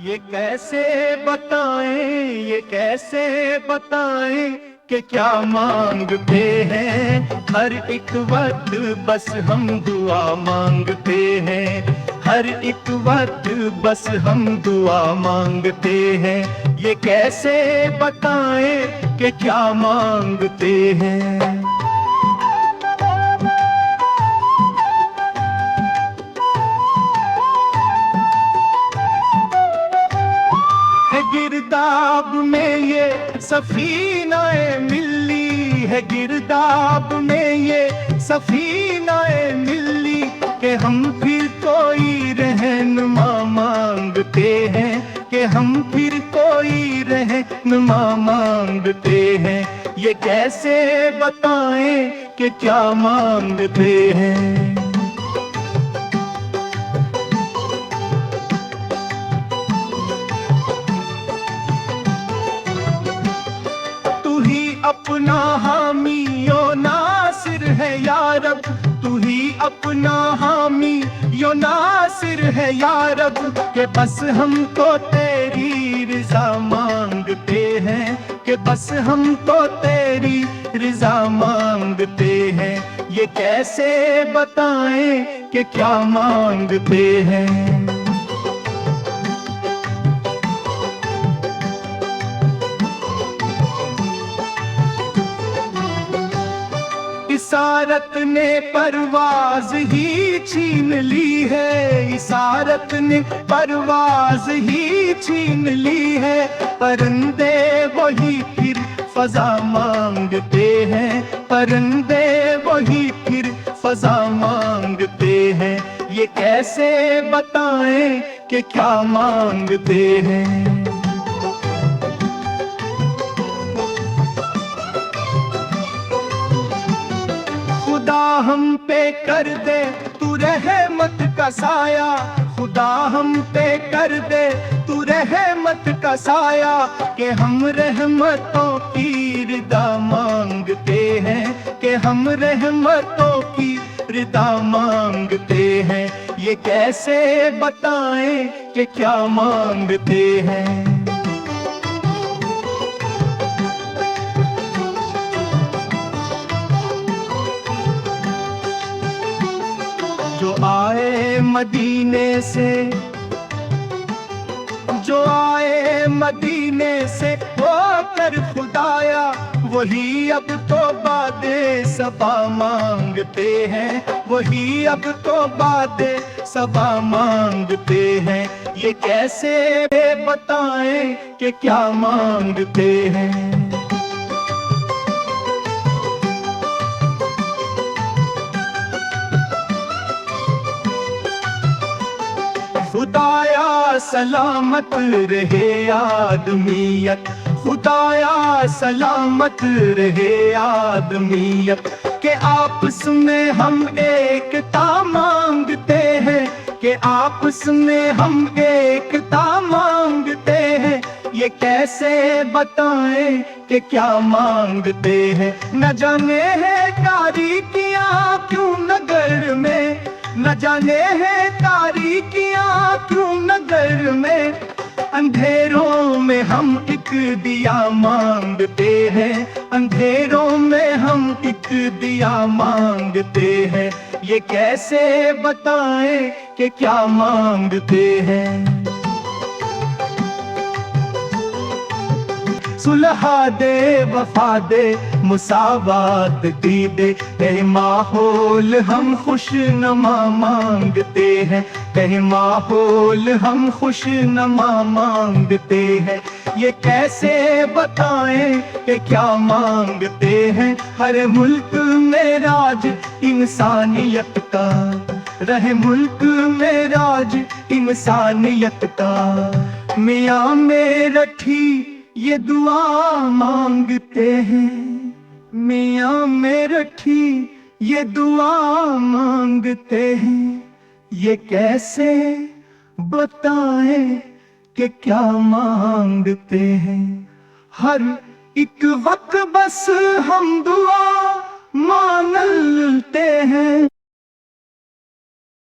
یہ کیسے بتائیں، یہ کیسے بتائیں کہ کیا مانگتے ہیں۔ ہر ایک وقت بس ہم دعا مانگتے ہیں، ہر ایک وقت بس ہم دعا مانگتے ہیں۔ یہ کیسے بتائیں کہ کیا مانگتے ہیں۔ گرداب میں یہ سفینہ ملی ہے، گرداب میں یہ سفینہ ملی کہ ہم پھر کوئی رہنما مانگتے ہیں، کہ ہم پھر کوئی رہنما مانگتے ہیں۔ یہ کیسے بتائیں کہ کیا مانگتے ہیں۔ اپنا حامی و ناصر ہے یا رب، تو ہی اپنا حامی و ناصر ہے یا رب، کہ بس ہم تو تیری رضا مانگتے ہیں، کہ بس ہم تو تیری رضا مانگتے ہیں۔ یہ کیسے بتائیں کہ کیا مانگتے ہیں۔ اسارت نے پرواز ہی چھین لی ہے، اسارت نے پرواز ہی چھین لی ہے۔ پرندے وہی پھر فضا مانگتے ہیں، پرندے وہی پھر فضا مانگتے ہیں۔ یہ کیسے بتائیں کہ کیا مانگتے ہیں۔ خدا ہم پہ کر دے تو رحمت کا سایہ، خدا ہم پہ کر دے تو رحمت کا سایہ، کہ ہم رحمتوں کی رضا مانگتے ہیں، کہ ہم رحمتوں کی رضا مانگتے ہیں۔ یہ کیسے بتائیں کہ کیا مانگتے ہیں۔ جو آئے مدینے سے، جو آئے مدینے سے ہو کر خدایا، وہی اب تو باد صبا مانگتے ہیں، وہی اب تو باد صبا مانگتے ہیں۔ یہ کیسے بتائیں کہ کیا مانگتے ہیں۔ خدایا سلامت رہے آدمیت، خدایا سلامت رہے آدمیت، کہ آپس میں ہم ایکتا مانگتے ہیں، کہ آپس میں ہم ایکتا مانگتے ہیں۔ یہ کیسے بتائیں کہ کیا مانگتے ہیں۔ نہ جانے ہے تاریکیاں کیوں نگر میں، نہ جانے ہے تاریکیاں کیوں نگر میں، اندھیروں میں ہم ایک دیا مانگتے ہیں، اندھیروں میں ہم ایک دیا مانگتے ہیں۔ یہ کیسے بتائیں کہ کیا مانگتے ہیں۔ صلح دے، وفا دے، مساوات کی دے، اے ماحول ہم خوش نما مانگتے ہیں، اے ماحول ہم خوش نما مانگتے ہیں۔ یہ کیسے بتائیں کہ کیا مانگتے ہیں۔ ہر ملک میں راج انسانیت کا، رہے ملک میں راج انسانیت کا، میاں میں رکھی یہ دعا مانگتے ہیں، میاں میں رکھی یہ دعا مانگتے ہیں۔ یہ کیسے بتائیں کہ کیا مانگتے ہیں۔ ہر ایک وقت بس ہم دعا مانگتے ہیں۔